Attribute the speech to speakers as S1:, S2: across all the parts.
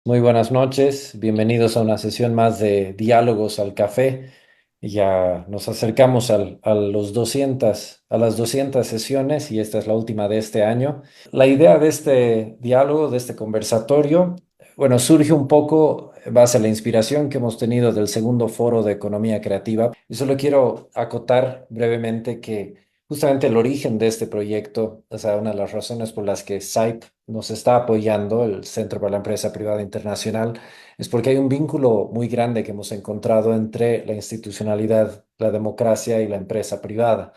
S1: Muy buenas noches, bienvenidos a una sesión más de Diálogos al Café. Ya nos acercamos a las 200 sesiones y esta es la última de este año. La idea de este diálogo, de este conversatorio, bueno, surge un poco en base a la inspiración que hemos tenido del segundo foro de economía creativa. Y solo quiero acotar brevemente que justamente el origen de este proyecto, o sea, una de las razones por las que SAIP nos está apoyando, el Centro para la Empresa Privada Internacional, es porque hay un vínculo muy grande que hemos encontrado entre la institucionalidad, la democracia y la empresa privada.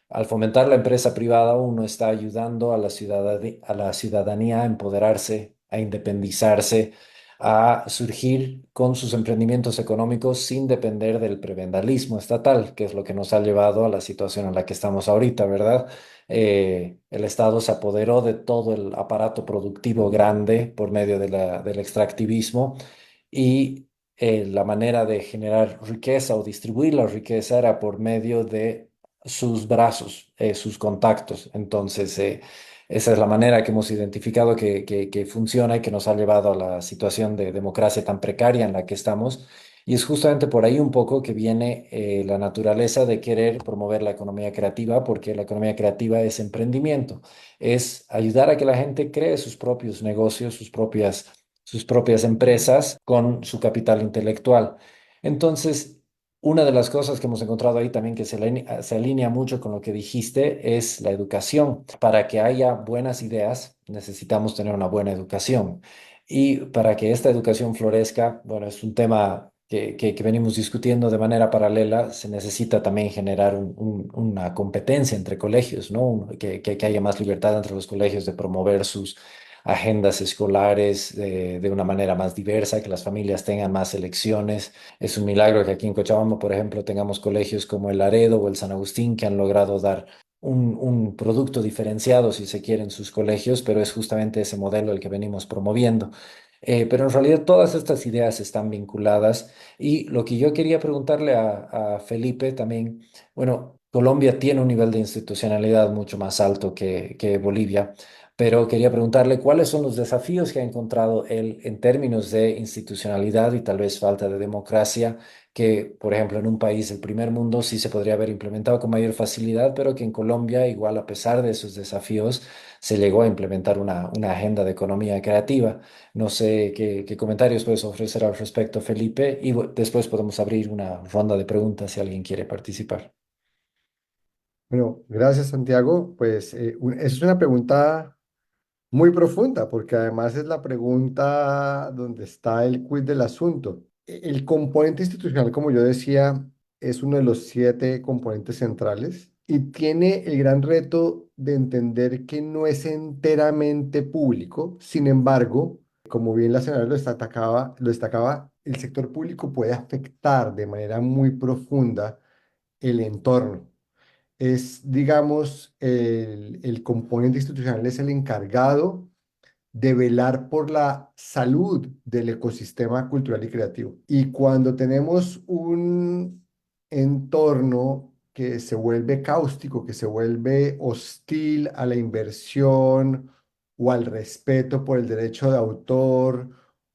S1: Al fomentar la empresa privada, uno está ayudando a a la ciudadanía a empoderarse, a independizarse, a surgir con sus emprendimientos económicos sin depender del prebendalismo estatal, que es lo que nos ha llevado a la situación en la que estamos ahorita, ¿verdad? El Estado se apoderó de todo el aparato productivo grande por medio de del extractivismo y la manera de generar riqueza o distribuir la riqueza era por medio de sus brazos, sus contactos. Entonces, esa es la manera que hemos identificado que funciona y que nos ha llevado a la situación de democracia tan precaria en la que estamos. Y es justamente por ahí un poco que viene la naturaleza de querer promover la economía creativa, porque la economía creativa es emprendimiento, es ayudar a que la gente cree sus propios negocios, sus propias empresas con su capital intelectual. Entonces, una de las cosas que hemos encontrado ahí también que se alinea mucho con lo que dijiste es la educación. Para que haya buenas ideas, necesitamos tener una buena educación. Y para que esta educación florezca, bueno, es un tema que venimos discutiendo de manera paralela, se necesita también generar una competencia entre colegios, ¿no? Que haya más libertad entre los colegios de promover sus agendas escolares de una manera más diversa, que las familias tengan más elecciones. Es un milagro que aquí en Cochabamba, por ejemplo, tengamos colegios como el Laredo o el San Agustín que han logrado dar un producto diferenciado, si se quiere, en sus colegios, pero es justamente ese modelo el que venimos promoviendo. Pero en realidad todas estas ideas están vinculadas y lo que yo quería preguntarle a Felipe también, bueno, Colombia tiene un nivel de institucionalidad mucho más alto que Bolivia, pero quería preguntarle cuáles son los desafíos que ha encontrado él en términos de institucionalidad y tal vez falta de democracia, que, por ejemplo, en un país del primer mundo sí se podría haber implementado con mayor facilidad, pero que en Colombia, igual a pesar de esos desafíos, se llegó a implementar una agenda de economía creativa. No sé qué comentarios puedes ofrecer al respecto, Felipe, y después podemos abrir una ronda de preguntas si alguien quiere participar.
S2: Bueno, gracias Santiago. Pues esa es una pregunta muy profunda porque además es la pregunta donde está el quid del asunto. El componente institucional, como yo decía, es uno de los 7 componentes centrales y tiene el gran reto de entender que no es enteramente público. Sin embargo, como bien la senadora lo destacaba, el sector público puede afectar de manera muy profunda el entorno. Digamos, el componente institucional es el encargado de velar por la salud del ecosistema cultural y creativo. Y cuando tenemos un entorno que se vuelve cáustico, que se vuelve hostil a la inversión o al respeto por el derecho de autor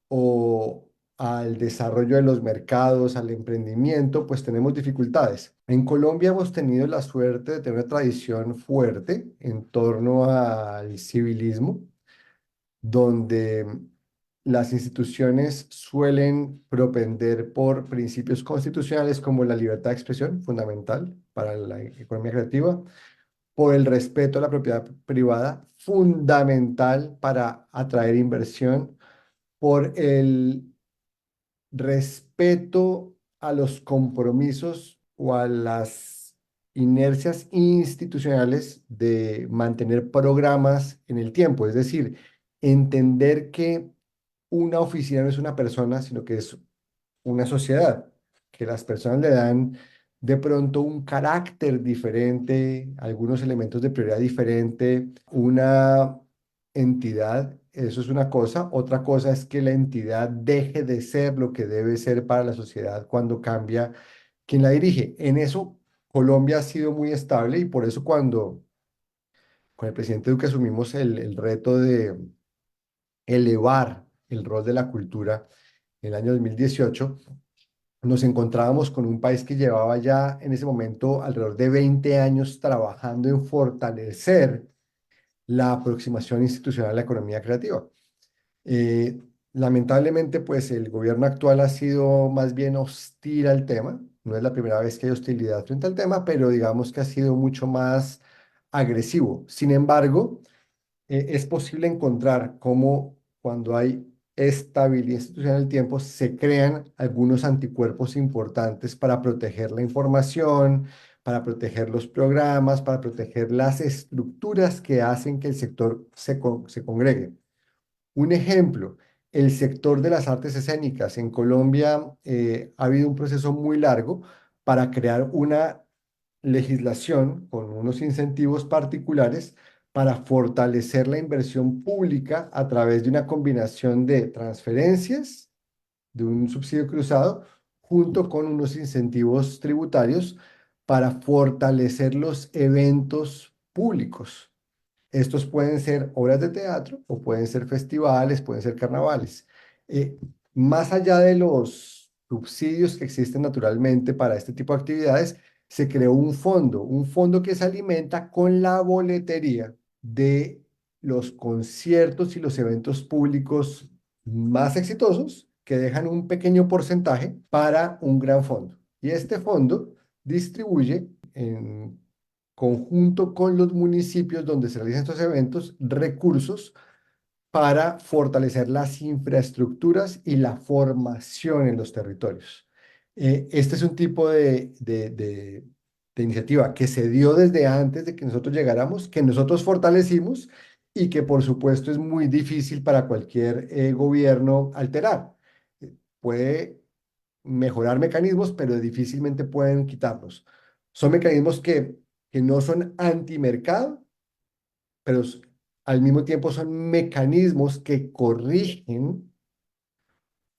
S2: o al desarrollo de los mercados, al emprendimiento, pues tenemos dificultades. En Colombia hemos tenido la suerte de tener una tradición fuerte en torno al civilismo donde las instituciones suelen propender por principios constitucionales como la libertad de expresión, fundamental para la economía creativa, por el respeto a la propiedad privada, fundamental para atraer inversión, por el respeto a los compromisos o a las inercias institucionales de mantener programas en el tiempo, es decir, entender que una oficina no es una persona, sino que es una sociedad, que las personas le dan de pronto un carácter diferente, algunos elementos de prioridad diferente, una entidad, eso es una cosa. Otra cosa es que la entidad deje de ser lo que debe ser para la sociedad cuando cambia quien la dirige. En eso Colombia ha sido muy estable y por eso cuando con el presidente Duque asumimos el reto de elevar el rol de la cultura en el año 2018, nos encontrábamos con un país que llevaba ya en ese momento alrededor de 20 años trabajando en fortalecer la aproximación institucional a la economía creativa. Eh, Lamentablemente, pues el gobierno actual ha sido más bien hostil al tema. No es la primera vez que hay hostilidad frente al tema, pero digamos que ha sido mucho más agresivo. Sin embargo, es posible encontrar cómo cuando hay estabilidad institucional en el tiempo, se crean algunos anticuerpos importantes para proteger la información, para proteger los programas, para proteger las estructuras que hacen que el sector se congregue. Un ejemplo, el sector de las artes escénicas. En Colombia ha habido un proceso muy largo para crear una legislación con unos incentivos particulares para fortalecer la inversión pública a través de una combinación de transferencias, de un subsidio cruzado, junto con unos incentivos tributarios para fortalecer los eventos públicos. Estos pueden ser obras de teatro o pueden ser festivales, pueden ser carnavales. Eh, Más allá de los subsidios que existen naturalmente para este tipo de actividades, se creó un fondo que se alimenta con la boletería de los conciertos y los eventos públicos más exitosos que dejan un pequeño porcentaje para un gran fondo. Y este fondo distribuye en conjunto con los municipios donde se realizan estos eventos, recursos para fortalecer las infraestructuras y la formación en los territorios. Este es un tipo de iniciativa que se dio desde antes de que nosotros llegáramos, que nosotros fortalecimos y que por supuesto es muy difícil para cualquier gobierno alterar. Puede mejorar mecanismos, pero difícilmente pueden quitarlos. Son mecanismos que no son antimercado, pero al mismo tiempo son mecanismos que corrigen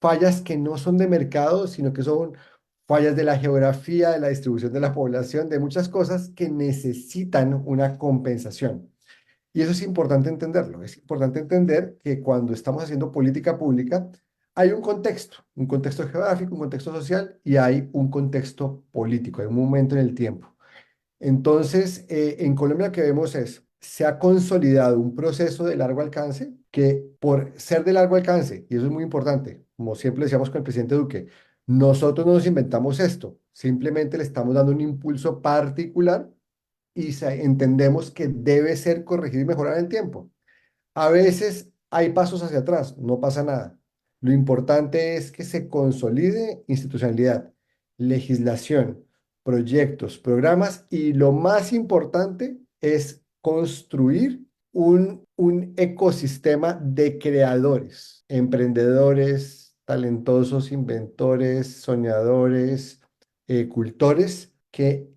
S2: fallas que no son de mercado, sino que son fallas de la geografía, de la distribución de la población, de muchas cosas que necesitan una compensación. Y eso es importante entenderlo. Es importante entender que cuando estamos haciendo política pública, hay un contexto geográfico, un contexto social y hay un contexto político, hay un momento en el tiempo. Entonces, en Colombia lo que vemos es, se ha consolidado un proceso de largo alcance que por ser de largo alcance, y eso es muy importante, como siempre decíamos con el presidente Duque, nosotros no nos inventamos esto, simplemente le estamos dando un impulso particular y entendemos que debe ser corregido y mejorado en el tiempo. A veces hay pasos hacia atrás, no pasa nada. Lo importante es que se consolide institucionalidad, legislación, proyectos, programas y lo más importante es construir un ecosistema de creadores, emprendedores, talentosos, inventores, soñadores, cultores que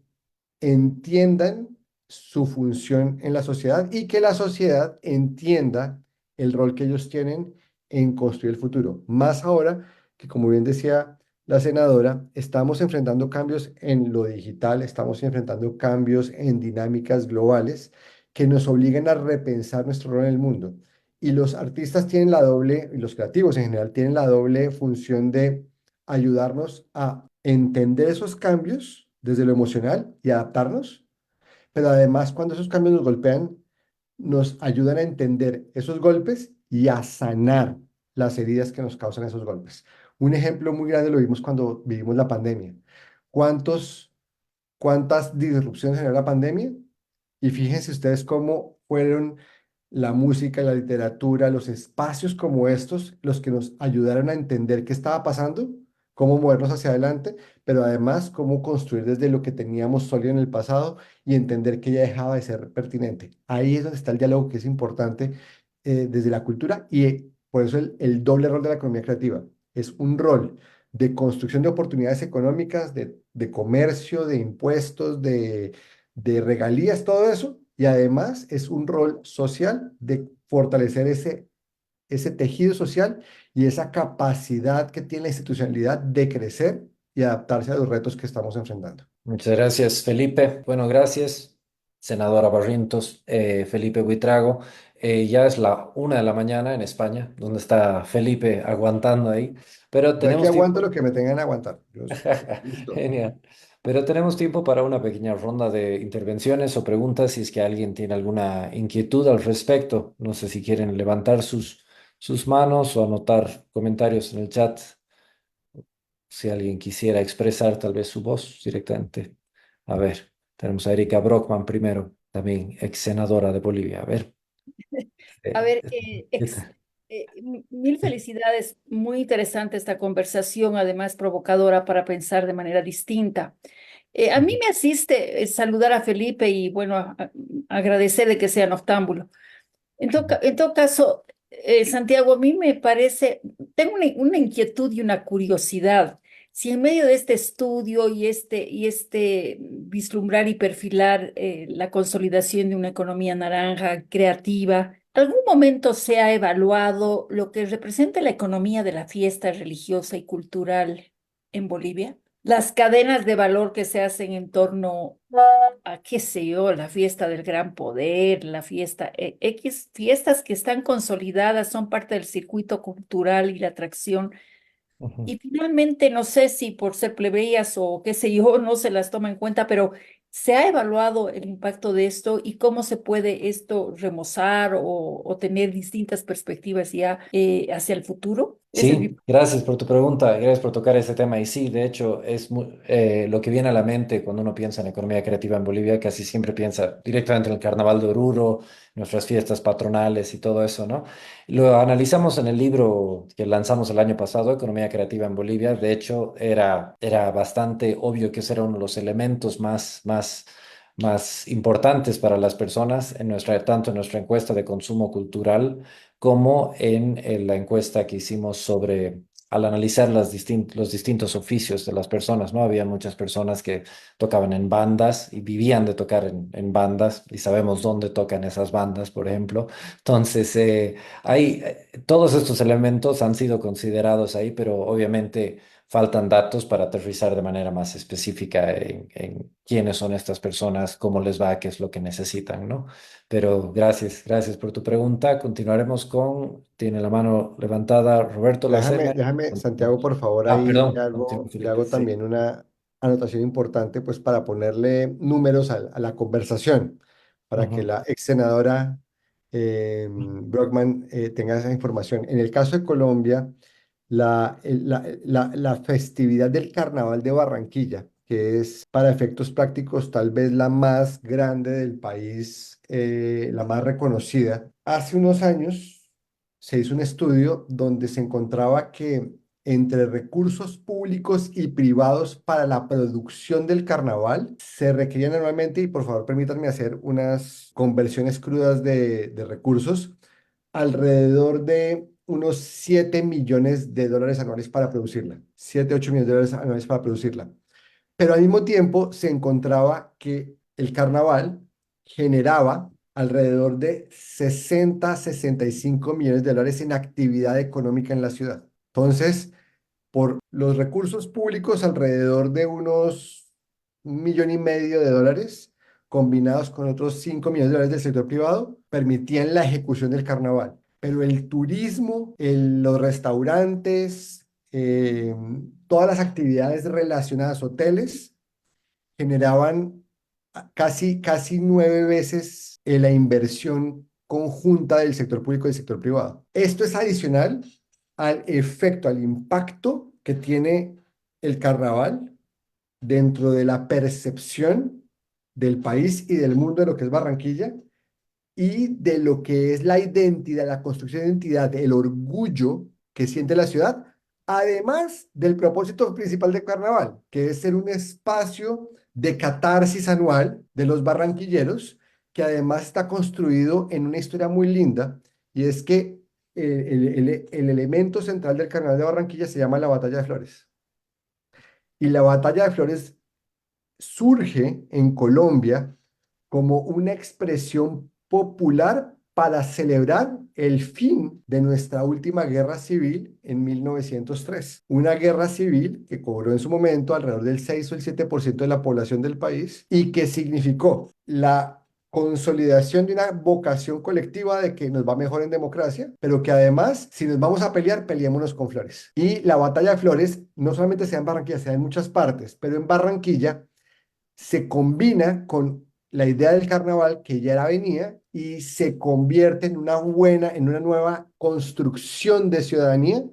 S2: entiendan su función en la sociedad y que la sociedad entienda el rol que ellos tienen en construir el futuro. Más ahora que, como bien decía la senadora, estamos enfrentando cambios en lo digital, estamos enfrentando cambios en dinámicas globales que nos obligan a repensar nuestro rol en el mundo. Y los artistas tienen la doble, y los creativos en general tienen la doble función de ayudarnos a entender esos cambios desde lo emocional y adaptarnos, pero además cuando esos cambios nos golpean, nos ayudan a entender esos golpes y a sanar las heridas que nos causan esos golpes. Un ejemplo muy grande lo vimos cuando vivimos la pandemia. ¿Cuántos, ¿Cuántas disrupciones generó la pandemia? Y fíjense ustedes cómo fueron la música, la literatura, los espacios como estos, los que nos ayudaron a entender qué estaba pasando, cómo movernos hacia adelante, pero además cómo construir desde lo que teníamos sólido en el pasado y entender que ya dejaba de ser pertinente. Ahí es donde está el diálogo que es importante desde la cultura y por eso el doble rol de la economía creativa. Es un rol de construcción de oportunidades económicas, de comercio, de impuestos, de regalías, todo eso, y además es un rol social de fortalecer ese tejido social y esa capacidad que tiene la institucionalidad de crecer y adaptarse a los retos que estamos enfrentando.
S1: Muchas gracias, Felipe. Bueno, gracias. senadora Barrientos, Felipe Buitrago. Ya es la 1 de la mañana en España, donde está Felipe aguantando ahí, pero
S2: Yo aquí
S1: tenemos
S2: aguanto
S1: tiempo.
S2: lo que me tengan a aguantar. Listo.
S1: Genial. Pero tenemos tiempo para una pequeña ronda de intervenciones o preguntas si es que alguien tiene alguna inquietud al respecto. No sé si quieren levantar sus manos o anotar comentarios en el chat. Si alguien quisiera expresar tal vez su voz directamente. A ver, tenemos a Erika Brockman primero, también ex senadora de Bolivia. A ver.
S3: A
S1: eh,
S3: ver,
S1: ¿qué tal?
S3: mil felicidades. Muy interesante esta conversación, además provocadora para pensar de manera distinta. A mí me asiste saludar a Felipe y, bueno, agradecer de que sea noctámbulo. En todo caso, Santiago, a mí me parece, tengo una inquietud y una curiosidad. Si en medio de este estudio y este vislumbrar y perfilar la consolidación de una economía naranja creativa, ¿algún momento se ha evaluado lo que representa la economía de la fiesta religiosa y cultural en Bolivia? Las cadenas de valor que se hacen en torno a, qué sé yo, la fiesta del gran poder, la fiesta, X, fiestas que están consolidadas, son parte del circuito cultural y la atracción.
S1: Ujú.
S3: Y finalmente, no sé si por ser plebeyas o qué sé yo, no se las toma en cuenta, pero ¿se ha evaluado el impacto de esto y cómo se puede esto remozar o tener distintas perspectivas ya hacia el futuro? Ese es mi...
S1: Sí, gracias por tu pregunta, gracias por tocar ese tema. Y sí, de hecho, lo que viene a la mente cuando uno piensa en economía creativa en Bolivia, casi siempre piensa directamente en el Carnaval de Oruro, nuestras fiestas patronales y todo eso, ¿no? Lo analizamos en el libro que lanzamos el año pasado, Economía Creativa en Bolivia. De hecho, era bastante obvio que ese era uno de los elementos más importantes para las personas en tanto en nuestra encuesta de consumo cultural como en la encuesta que hicimos sobre, al analizar los distintos oficios de las personas, ¿no? Había muchas personas que tocaban en bandas y vivían de tocar en bandas y sabemos dónde tocan esas bandas, por ejemplo. Entonces, todos estos elementos han sido considerados ahí, pero obviamente faltan datos para aterrizar de manera más específica en quiénes son estas personas, cómo les va, qué es lo que necesitan, ¿no? Pero gracias por tu pregunta. Continuaremos tiene la mano levantada Roberto
S2: Déjame,
S1: Laceme.
S2: déjame, Santiago, por favor,
S1: Ah,
S2: ahí
S1: perdón, continúa
S2: le
S1: Felipe,
S2: hago
S1: sí.
S2: también una anotación importante, pues para ponerle números a la conversación, para que
S1: Ujú,
S2: la ex senadora Brockman tenga esa información. En el caso de Colombia, la festividad del Carnaval de Barranquilla, que es para efectos prácticos tal vez la más grande del país, la más reconocida, hace unos años se hizo un estudio donde se encontraba que entre recursos públicos y privados para la producción del carnaval se requerían anualmente, y por favor permítanme hacer unas conversiones crudas de recursos, alrededor de unos 7 millones de dólares anuales para producirla, 7 8 millones de dólares anuales para producirla. Pero al mismo tiempo se encontraba que el carnaval generaba alrededor de 60 65 millones de dólares en actividad económica en la ciudad. Entonces, por los recursos públicos, alrededor de unos 1,5 millones de dólares, combinados con otros 5 millones de dólares del sector privado, permitían la ejecución del carnaval. Pero el turismo, los restaurantes, todas las actividades relacionadas, hoteles, generaban casi 9 veces la inversión conjunta del sector público y del sector privado. Esto es adicional al efecto, al impacto que tiene el carnaval dentro de la percepción del país y del mundo de lo que es Barranquilla y de lo que es la identidad, la construcción de identidad, el orgullo que siente la ciudad, además del propósito principal del carnaval, que es ser un espacio de catarsis anual de los barranquilleros, que además está construido en una historia muy linda, y es que el elemento central del carnaval de Barranquilla se llama la Batalla de Flores. Y la Batalla de Flores surge en Colombia como una expresión popular para celebrar el fin de nuestra última guerra civil en 1903. Una guerra civil que cobró en su momento alrededor del 6 o el 7% de la población del país y que significó la consolidación de una vocación colectiva de que nos va mejor en democracia, pero que además, si nos vamos a pelear, peleémonos con flores. Y la batalla de flores no solamente se da en Barranquilla, se da en muchas partes, pero en Barranquilla se combina con la idea del carnaval que ya era venía y se convierte en una nueva construcción de ciudadanía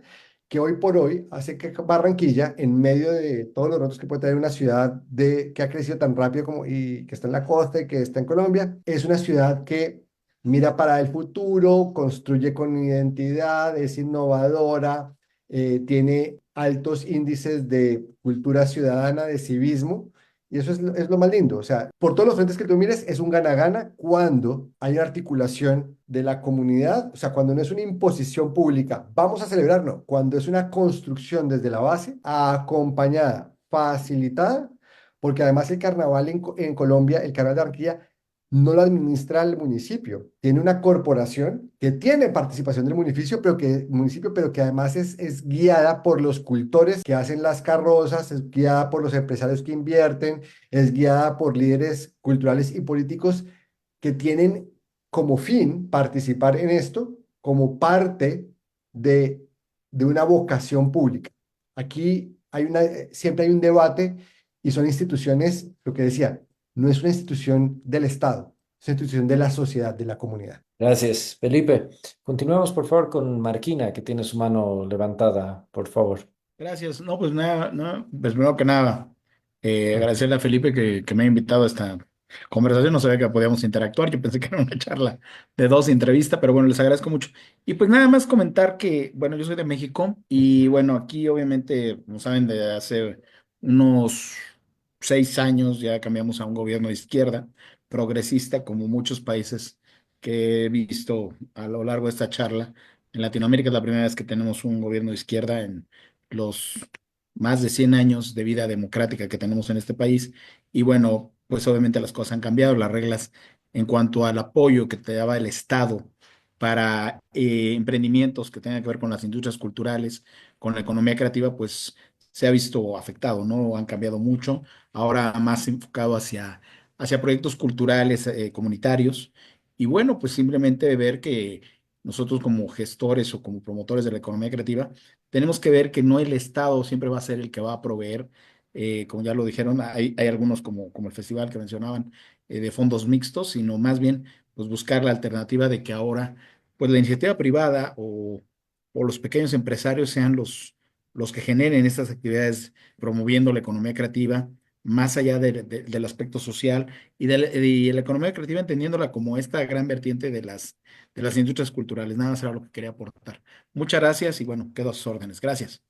S2: que hoy por hoy hace que Barranquilla, en medio de todos los retos que puede tener una ciudad que ha crecido tan rápido como, y que está en la costa y que está en Colombia, es una ciudad que mira para el futuro, construye con identidad, es innovadora, tiene altos índices de cultura ciudadana, de civismo, y eso es lo más lindo. O sea, por todos los frentes que tú mires, es un gana-gana cuando hay una articulación de la comunidad. O sea, cuando no es una imposición pública, vamos a celebrar, no. Cuando es una construcción desde la base, acompañada, facilitada, porque además el carnaval en Colombia, el carnaval de Barranquilla, no lo administra el municipio. Tiene una corporación que tiene participación del municipio, pero que además es guiada por los cultores que hacen las carrozas, es guiada por los empresarios que invierten, es guiada por líderes culturales y políticos que tienen como fin participar en esto como parte de, de una vocación pública. Aquí siempre hay un debate y son instituciones, lo que decía, no es una institución del Estado, es una institución de la sociedad, de la comunidad.
S1: Gracias, Felipe. Continuemos, por favor, con Marquina, que tiene su mano levantada, por favor.
S4: Gracias. No, pues nada, no, pues primero que nada, agradecerle a Felipe que me ha invitado a esta conversación. No sabía que podíamos interactuar. Yo pensé que era una charla de dos entrevistas, pero bueno, les agradezco mucho. Y pues nada más comentar que, bueno, yo soy de México y bueno, aquí obviamente, como saben, de hace unos 6 años ya cambiamos a un gobierno de izquierda, progresista, como muchos países que he visto a lo largo de esta charla. En Latinoamérica es la primera vez que tenemos un gobierno de izquierda en los más de 100 años de vida democrática que tenemos en este país. Y bueno, pues obviamente las cosas han cambiado, las reglas en cuanto al apoyo que te daba el Estado para emprendimientos que tengan que ver con las industrias culturales, con la economía creativa, pues se ha visto afectado, ¿no? Han cambiado mucho, ahora más enfocado hacia proyectos culturales, comunitarios. Y bueno, pues simplemente ver que nosotros como gestores o como promotores de la economía creativa, tenemos que ver que no el Estado siempre va a ser el que va a proveer, como ya lo dijeron, hay algunos como el festival que mencionaban, de fondos mixtos, sino más bien pues buscar la alternativa de que ahora pues la iniciativa privada o los pequeños empresarios sean los que generen estas actividades promoviendo la economía creativa, más allá del aspecto social y la economía creativa entendiéndola como esta gran vertiente de las industrias culturales. Nada más era lo que quería aportar. Muchas gracias y bueno, quedo a sus órdenes. Gracias.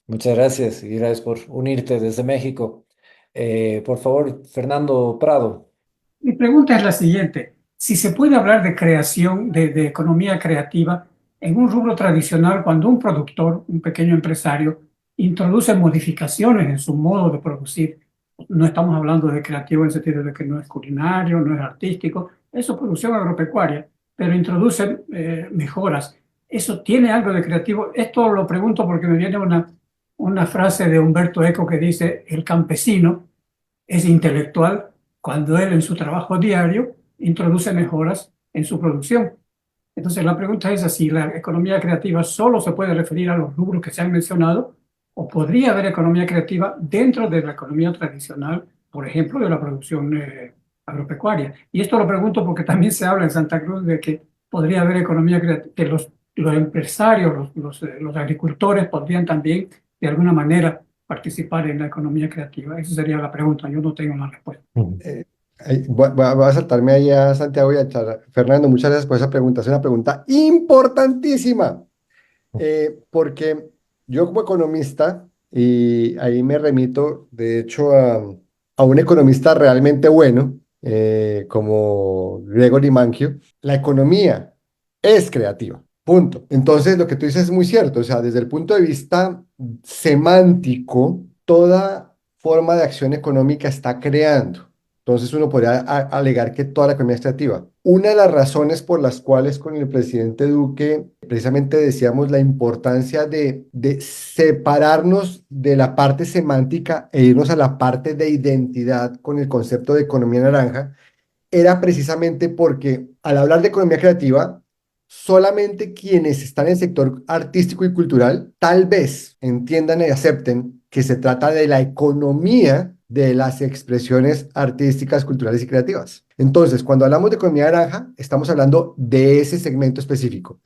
S1: Muchas gracias y gracias por unirte desde México. Por favor, Fernando Prado.
S5: Mi pregunta es la siguiente. Si se puede hablar de creación, de economía creativa, en un rubro tradicional, cuando un productor, un pequeño empresario, introduce modificaciones en su modo de producir, no estamos hablando de creativo en el sentido de que no es culinario, no es artístico, eso es producción agropecuaria, pero introduce mejoras. ¿Eso tiene algo de creativo? Esto lo pregunto porque me viene una frase de Humberto Eco que dice, el campesino es intelectual cuando él en su trabajo diario introduce mejoras en su producción. Entonces la pregunta es si la economía creativa solo se puede referir a los rubros que se han mencionado o podría haber economía creativa dentro de la economía tradicional, por ejemplo, de la producción agropecuaria. Y esto lo pregunto porque también se habla en Santa Cruz de que podría haber economía creativa, que los empresarios, los agricultores podrían también de alguna manera participar en la economía creativa. Esa sería la pregunta, yo no tengo una respuesta.
S2: Eh, voy a saltarme ahí a Santiago y a Fernando, muchas gracias por esa pregunta. Es una pregunta importantísima, porque yo como economista, y ahí me remito, de hecho, a un economista realmente bueno, como Gregory Mankiw, la economía es creativa. Punto. Entonces, lo que tú dices es muy cierto. O sea, desde el punto de vista semántico, toda forma de acción económica está creando. Entonces, uno podría alegar que toda la economía es creativa. Una de las razones por las cuales con el presidente Duque precisamente decíamos la importancia de separarnos de la parte semántica e irnos a la parte de identidad con el concepto de economía naranja era precisamente porque al hablar de economía creativa, solamente quienes están en el sector artístico y cultural tal vez entiendan y acepten que se trata de la economía de las expresiones artísticas, culturales y creativas. Entonces, cuando hablamos de economía naranja, estamos hablando de ese segmento específico,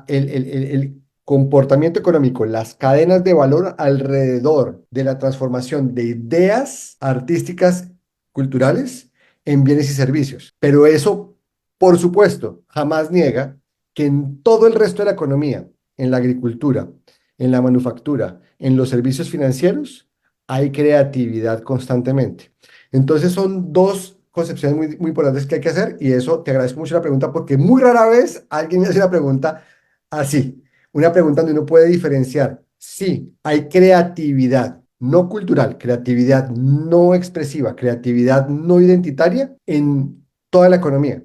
S2: el comportamiento económico, las cadenas de valor alrededor de la transformación de ideas artísticas, culturales en bienes y servicios. Pero eso, por supuesto, jamás niega que en todo el resto de la economía, en la agricultura, en la manufactura, en los servicios financieros, hay creatividad constantemente. Entonces son dos concepciones muy importantes que hay que hacer y eso te agradezco mucho la pregunta porque muy rara vez alguien me hace una pregunta así, una pregunta donde uno puede diferenciar. Sí, hay creatividad, no cultural, creatividad no expresiva, creatividad no identitaria en toda la economía.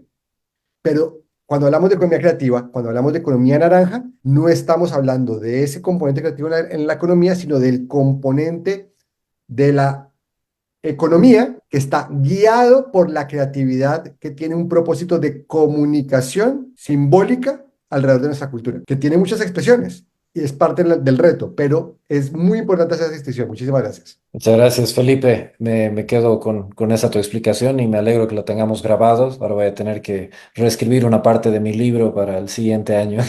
S2: Pero cuando hablamos de economía creativa, cuando hablamos de economía naranja, no estamos hablando de ese componente creativo en la economía, sino del componente de la economía que está guiado por la creatividad que tiene un propósito de comunicación simbólica alrededor de nuestra cultura, que tiene muchas expresiones y es parte del reto, pero es muy importante hacer esa distinción. Muchísimas gracias.
S1: Muchas gracias, Felipe. Me quedo con esa tu explicación y me alegro que lo tengamos grabado. Ahora voy a tener que reescribir una parte de mi libro para el siguiente año.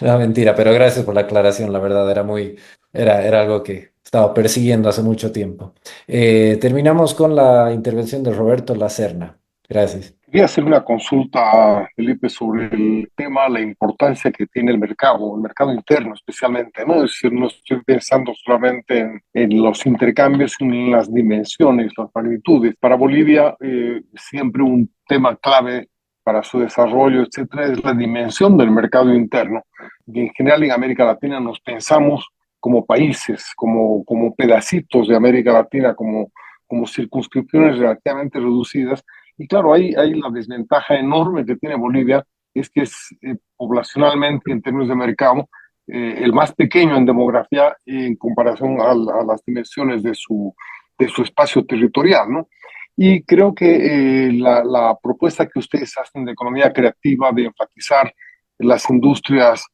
S1: No, mentira, pero gracias por la aclaración. La verdad, era algo que estaba persiguiendo hace mucho tiempo. Terminamos con la intervención de Roberto Lacerna. Gracias.
S6: Quería hacer una consulta, Felipe, sobre el tema, la importancia que tiene el mercado interno especialmente, ¿no? Es decir, no estoy pensando solamente en los intercambios, sino en las dimensiones, las magnitudes. Para Bolivia, siempre un tema clave para su desarrollo, etcétera, es la dimensión del mercado interno. Y en general en América Latina nos pensamos como países, como pedacitos de América Latina, como circunscripciones relativamente reducidas y claro, hay la desventaja enorme que tiene Bolivia, es que es poblacionalmente, en términos de mercado, el más pequeño en demografía en comparación a las dimensiones de su espacio territorial, ¿no? Y creo que la propuesta que ustedes hacen de economía creativa, de enfatizar las industrias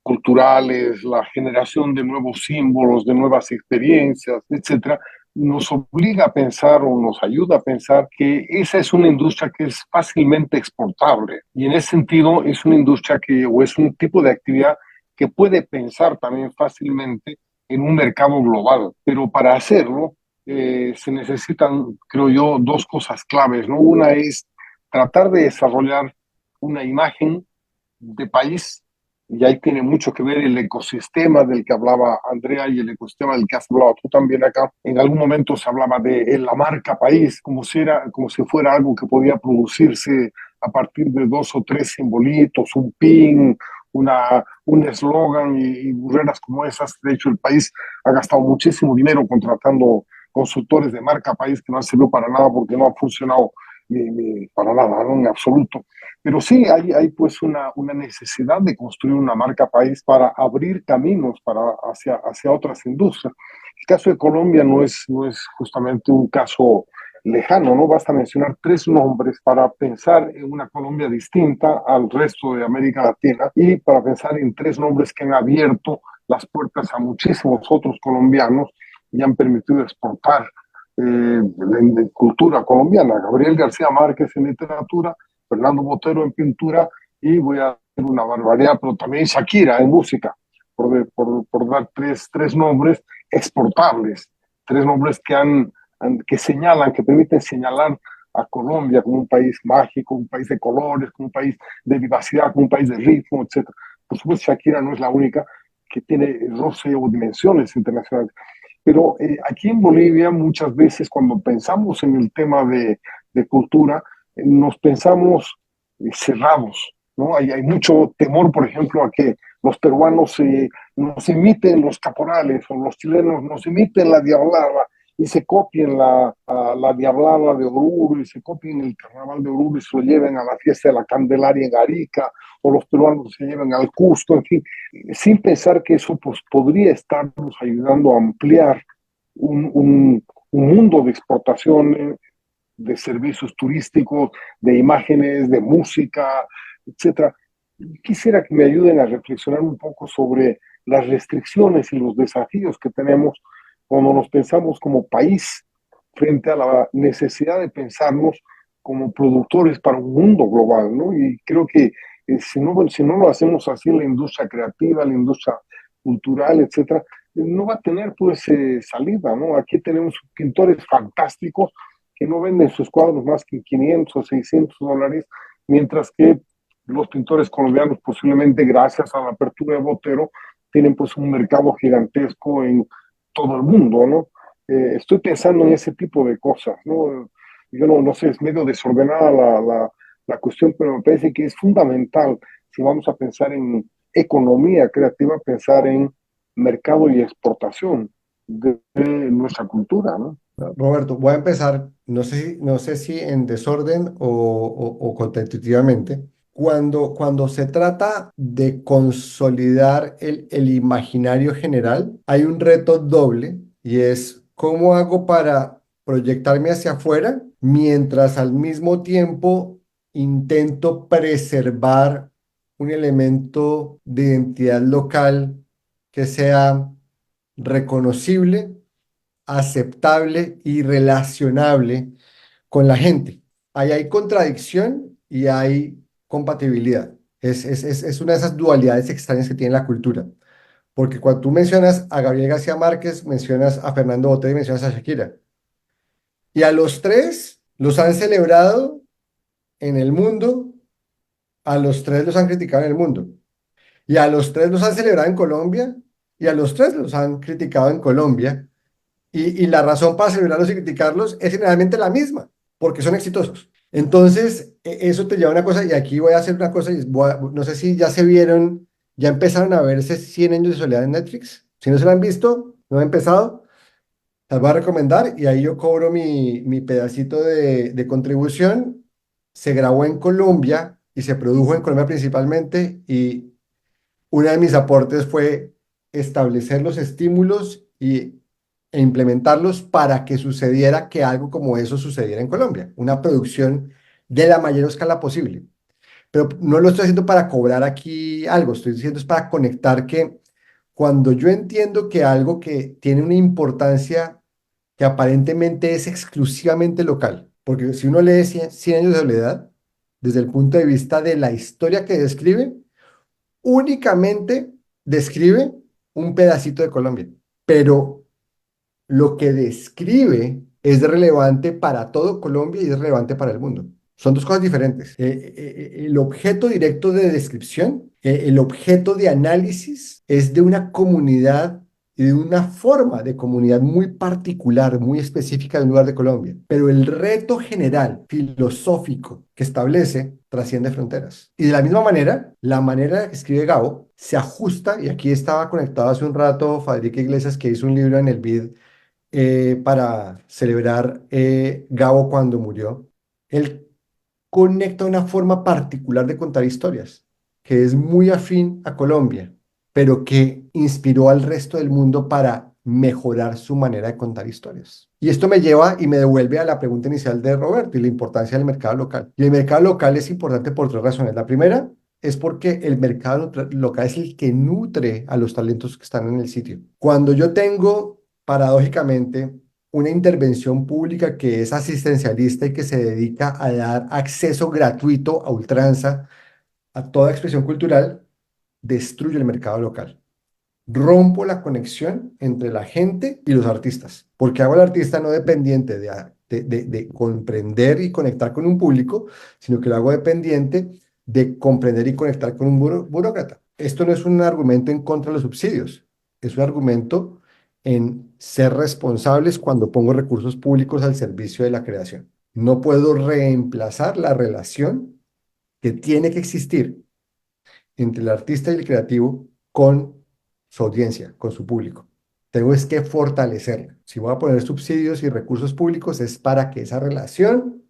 S6: culturales, la generación de nuevos símbolos, de nuevas experiencias, etcétera, nos obliga a pensar o nos ayuda a pensar que esa es una industria que es fácilmente exportable y en ese sentido es una industria o es un tipo de actividad que puede pensar también fácilmente en un mercado global, pero para hacerlo se necesitan, creo yo, dos cosas claves, ¿no? Una es tratar de desarrollar una imagen de país y ahí tiene mucho que ver el ecosistema del que hablaba Andrea y el ecosistema del que has hablado tú también acá. En algún momento se hablaba de la marca país, como si fuera algo que podía producirse a partir de dos o tres simbolitos, un pin, un eslogan y burreras como esas. De hecho, el país ha gastado muchísimo dinero contratando consultores de marca país que no han servido para nada porque no han funcionado ni para nada, ¿no? En absoluto. Pero sí hay pues una necesidad de construir una marca país para abrir caminos hacia otras industrias. El caso de Colombia no es justamente un caso lejano, ¿no? Basta mencionar tres nombres para pensar en una Colombia distinta al resto de América Latina y para pensar en tres nombres que han abierto las puertas a muchísimos otros colombianos y han permitido exportar la cultura colombiana. Gabriel García Márquez en literatura, Fernando Botero en pintura y voy a hacer una barbaridad, pero también Shakira en música, por dar tres nombres exportables, tres nombres que señalan, que permiten señalar a Colombia como un país mágico, un país de colores, como un país de vivacidad, como un país de ritmo, etc. Por supuesto, Shakira no es la única que tiene roce o dimensiones internacionales. Pero aquí en Bolivia muchas veces cuando pensamos en el tema de cultura, nos pensamos cerrados, ¿no? Hay mucho temor, por ejemplo, a que los peruanos nos imiten los caporales o los chilenos nos imiten la diablada y se copien la diablada de Oruro y se copien el carnaval de Oruro y se lo lleven a la fiesta de la Candelaria en Arica o los peruanos se lleven al Cusco, en fin, sin pensar que eso pues, podría estarnos ayudando a ampliar un mundo de exportación de servicios turísticos, de imágenes, de música, etcétera. Quisiera que me ayuden a reflexionar un poco sobre las restricciones y los desafíos que tenemos cuando nos pensamos como país frente a la necesidad de pensarnos como productores para un mundo global, ¿no? Y creo que si no lo hacemos así, la industria creativa, la industria cultural, etcétera, no va a tener pues salida, ¿no? Aquí tenemos pintores fantásticos que no venden sus cuadros más que 500 o 600 dólares, mientras que los pintores colombianos posiblemente gracias a la apertura de Botero tienen pues un mercado gigantesco en todo el mundo, ¿no? Estoy pensando en ese tipo de cosas, ¿no? Yo no sé, es medio desordenada la cuestión, pero me parece que es fundamental si vamos a pensar en economía creativa, pensar en mercado y exportación de nuestra cultura, ¿no?
S2: Roberto, voy a empezar, no sé si en desorden o constitutivamente. Cuando se trata de consolidar el imaginario general, hay un reto doble y es cómo hago para proyectarme hacia afuera mientras al mismo tiempo intento preservar un elemento de identidad local que sea reconocible, aceptable y relacionable con la gente. Ahí hay contradicción y hay compatibilidad. Es una de esas dualidades extrañas que tiene la cultura. Porque cuando tú mencionas a Gabriel García Márquez, mencionas a Fernando Botero y mencionas a Shakira. Y a los tres los han celebrado en el mundo, a los tres los han criticado en el mundo. Y a los tres los han celebrado en Colombia y a los tres los han criticado en Colombia. Y la razón para celebrarlos y criticarlos es generalmente la misma, porque son exitosos. Entonces, eso te lleva a una cosa, y aquí voy a hacer una cosa, no sé si ya se vieron, ya empezaron a verse 100 años de soledad en Netflix. Si no se lo han visto, no han empezado, las voy a recomendar y ahí yo cobro mi pedacito de contribución. Se grabó en Colombia y se produjo en Colombia principalmente y uno de mis aportes fue establecer los estímulos e implementarlos para que sucediera que algo como eso sucediera en Colombia, una producción de la mayor escala posible. Pero no lo estoy haciendo para cobrar aquí algo, estoy diciendo es para conectar que cuando yo entiendo que algo que tiene una importancia que aparentemente es exclusivamente local, porque si uno lee Cien años de soledad, desde el punto de vista de la historia que describe, únicamente describe un pedacito de Colombia, pero lo que describe es relevante para todo Colombia y es relevante para el mundo. Son dos cosas diferentes. El objeto directo de descripción, el objeto de análisis es de una comunidad y de una forma de comunidad muy particular, muy específica de un lugar de Colombia. Pero el reto general, filosófico, que establece trasciende fronteras. Y de la misma manera, la manera que escribe Gabo se ajusta, y aquí estaba conectado hace un rato Fadrique Iglesias, que hizo un libro en el BID para celebrar Gabo cuando murió. Él conecta una forma particular de contar historias, que es muy afín a Colombia, pero que inspiró al resto del mundo para mejorar su manera de contar historias. Y esto me lleva y me devuelve a la pregunta inicial de Roberto y la importancia del mercado local. Y el mercado local es importante por tres razones. La primera es porque el mercado local es el que nutre a los talentos que están en el sitio. Cuando yo tengo, paradójicamente, una intervención pública que es asistencialista y que se dedica a dar acceso gratuito a ultranza a toda expresión cultural, destruye el mercado local. Rompo la conexión entre la gente y los artistas, porque hago al artista no dependiente de comprender y conectar con un público, sino que lo hago dependiente de comprender y conectar con un burócrata. Esto no es un argumento en contra de los subsidios, es un argumento en ser responsables cuando pongo recursos públicos al servicio de la creación. No puedo reemplazar la relación que tiene que existir entre el artista y el creativo con su audiencia, con su público. Tengo es que fortalecerla. Si voy a poner subsidios y recursos públicos es para que esa relación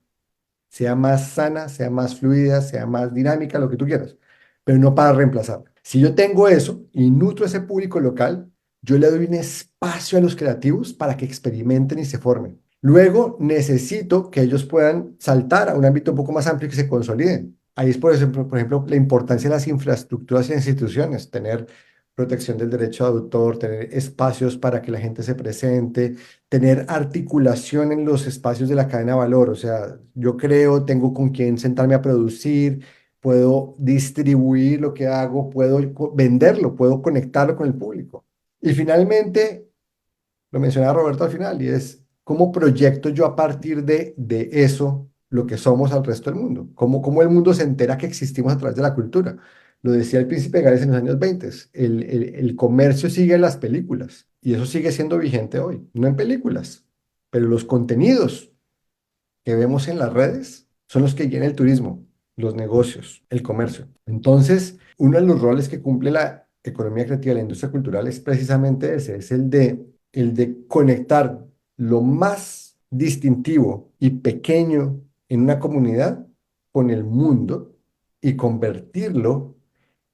S2: sea más sana, sea más fluida, sea más dinámica, lo que tú quieras, pero no para reemplazarla. Si yo tengo eso y nutro ese público local, yo le doy un espacio a los creativos para que experimenten y se formen. Luego necesito que ellos puedan saltar a un ámbito un poco más amplio y que se consoliden. Ahí es por ejemplo, la importancia de las infraestructuras e instituciones, tener protección del derecho de autor, tener espacios para que la gente se presente, tener articulación en los espacios de la cadena de valor. O sea, yo creo, tengo con quién sentarme a producir, puedo distribuir lo que hago, puedo venderlo, puedo conectarlo con el público. Y finalmente, lo mencionaba Roberto al final, y es cómo proyecto yo a partir de eso lo que somos al resto del mundo, cómo el mundo se entera que existimos a través de la cultura. Lo decía el príncipe Gales en los años 20, el comercio sigue en las películas, y eso sigue siendo vigente hoy, no en películas, pero los contenidos que vemos en las redes son los que guían el turismo, los negocios, el comercio. Entonces, uno de los roles que cumple la economía creativa, la industria cultural, es precisamente ese, es el de conectar lo más distintivo y pequeño en una comunidad con el mundo y convertirlo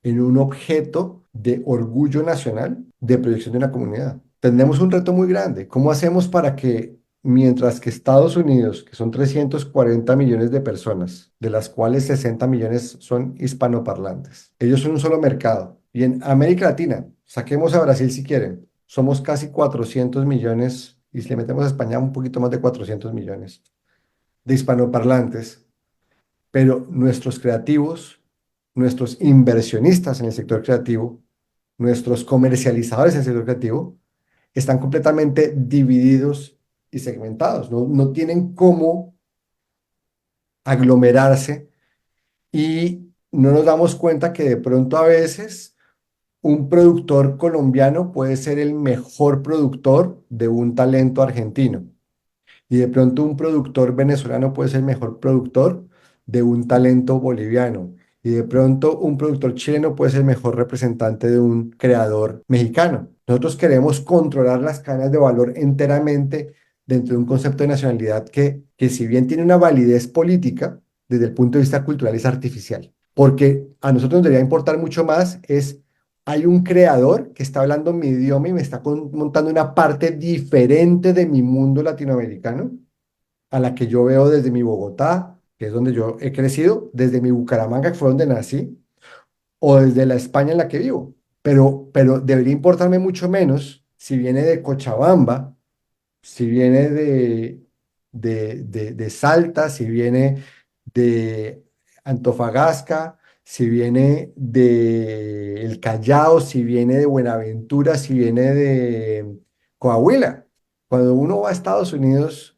S2: en un objeto de orgullo nacional de proyección de una comunidad. Tenemos un reto muy grande. ¿Cómo hacemos para que, mientras que Estados Unidos, que son 340 millones de personas, de las cuales 60 millones son hispanoparlantes, ellos son un solo mercado? Y en América Latina, saquemos a Brasil si quieren, somos casi 400 millones, y si le metemos a España un poquito más de 400 millones de hispanoparlantes, pero nuestros creativos, nuestros inversionistas en el sector creativo, nuestros comercializadores en el sector creativo, están completamente divididos y segmentados. No tienen cómo aglomerarse y no nos damos cuenta que de pronto a veces un productor colombiano puede ser el mejor productor de un talento argentino. Y de pronto un productor venezolano puede ser el mejor productor de un talento boliviano. Y de pronto un productor chileno puede ser el mejor representante de un creador mexicano. Nosotros queremos controlar las cadenas de valor enteramente dentro de un concepto de nacionalidad que si bien tiene una validez política, desde el punto de vista cultural es artificial. Porque a nosotros nos debería importar mucho más es, hay un creador que está hablando mi idioma y me está montando una parte diferente de mi mundo latinoamericano, a la que yo veo desde mi Bogotá, que es donde yo he crecido, desde mi Bucaramanga, que fue donde nací, o desde la España en la que vivo. Pero debería importarme mucho menos si viene de Cochabamba, si viene de Salta, si viene de Antofagasta, si viene de El Callao, si viene de Buenaventura, si viene de Coahuila. Cuando uno va a Estados Unidos,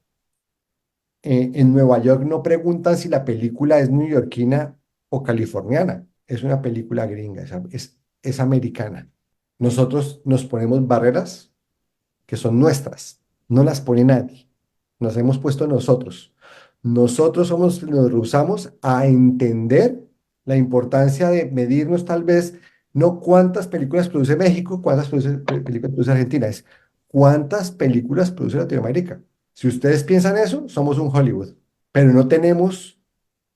S2: en Nueva York no preguntan si la película es neoyorquina o californiana. Es una película gringa, es americana. Nosotros nos ponemos barreras que son nuestras, no las pone nadie. Nos hemos puesto nosotros. Nosotros nos rehusamos a entender la importancia de medirnos tal vez no cuántas películas produce México, cuántas películas produce Argentina, es cuántas películas produce Latinoamérica. Si ustedes piensan eso, somos un Hollywood, pero no tenemos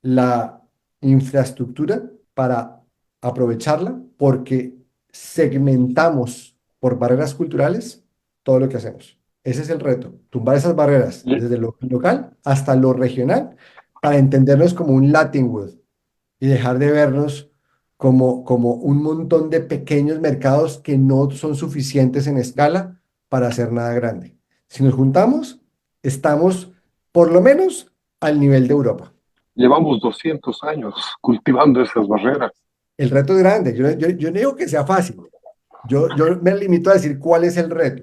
S2: la infraestructura para aprovecharla porque segmentamos por barreras culturales todo lo que hacemos. Ese es el reto, tumbar esas barreras desde lo local hasta lo regional para entendernos como un Latinwood y dejar de vernos como un montón de pequeños mercados que no son suficientes en escala para hacer nada grande. Si nos juntamos, estamos por lo menos al nivel de Europa.
S6: Llevamos 200 años cultivando esas barreras.
S2: El reto es grande. Yo no digo que sea fácil. Yo me limito a decir cuál es el reto.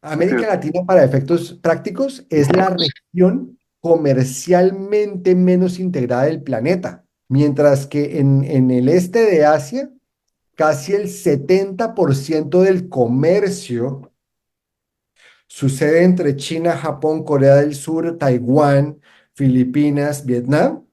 S6: Así
S2: América
S6: es.
S2: Latina, para efectos prácticos, es la región comercialmente menos integrada del planeta, mientras que en el este de Asia, casi el 70% del comercio sucede entre China, Japón, Corea del Sur, Taiwán, Filipinas, Vietnam.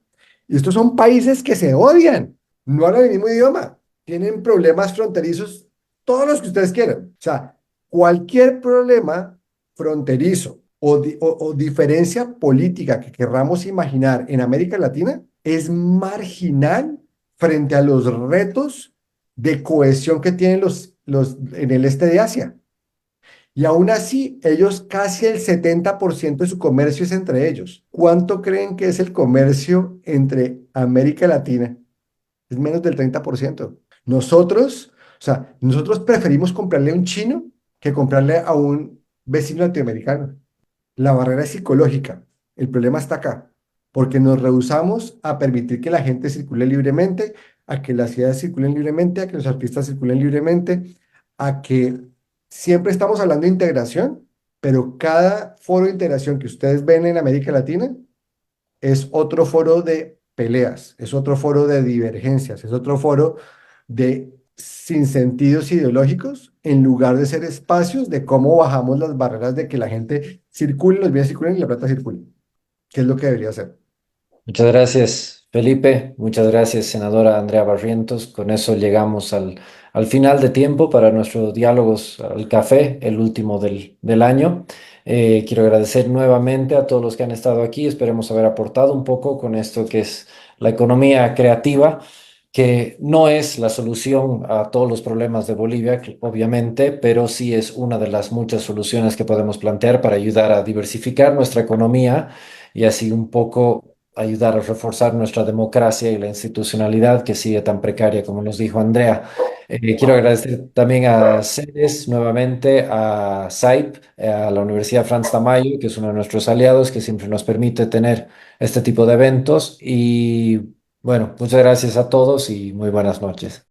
S2: Y estos son países que se odian, no hablan el mismo idioma, tienen problemas fronterizos, todos los que ustedes quieran. O sea, cualquier problema fronterizo o diferencia política que querramos imaginar en América Latina es marginal frente a los retos de cohesión que tienen en el este de Asia. Y aún así, ellos casi el 70% de su comercio es entre ellos. ¿Cuánto creen que es el comercio entre América Latina? Es menos del 30%. Nosotros, o sea, nosotros preferimos comprarle a un chino que comprarle a un vecino latinoamericano. La barrera es psicológica. El problema está acá, porque nos rehusamos a permitir que la gente circule libremente, a que las ciudades circulen libremente, a que los artistas circulen libremente, a que siempre estamos hablando de integración, pero cada foro de integración que ustedes ven en América Latina es otro foro de peleas, es otro foro de divergencias, es otro foro de sinsentidos ideológicos, en lugar de ser espacios de cómo bajamos las barreras de que la gente circule, los bienes circulen y la plata circule, que es lo que debería ser.
S1: Muchas gracias, Felipe. Muchas gracias, senadora Andrea Barrientos. Con eso llegamos al final de tiempo para nuestros diálogos al café, el último del año. Quiero agradecer nuevamente a todos los que han estado aquí. Esperemos haber aportado un poco con esto que es la economía creativa, que no es la solución a todos los problemas de Bolivia, obviamente, pero sí es una de las muchas soluciones que podemos plantear para ayudar a diversificar nuestra economía y así un poco ayudar a reforzar nuestra democracia y la institucionalidad que sigue tan precaria como nos dijo Andrea. Quiero agradecer también a CEDES nuevamente, a SAIP, a la Universidad Franz Tamayo, que es uno de nuestros aliados, que siempre nos permite tener este tipo de eventos. Y bueno, muchas gracias a todos y muy buenas noches.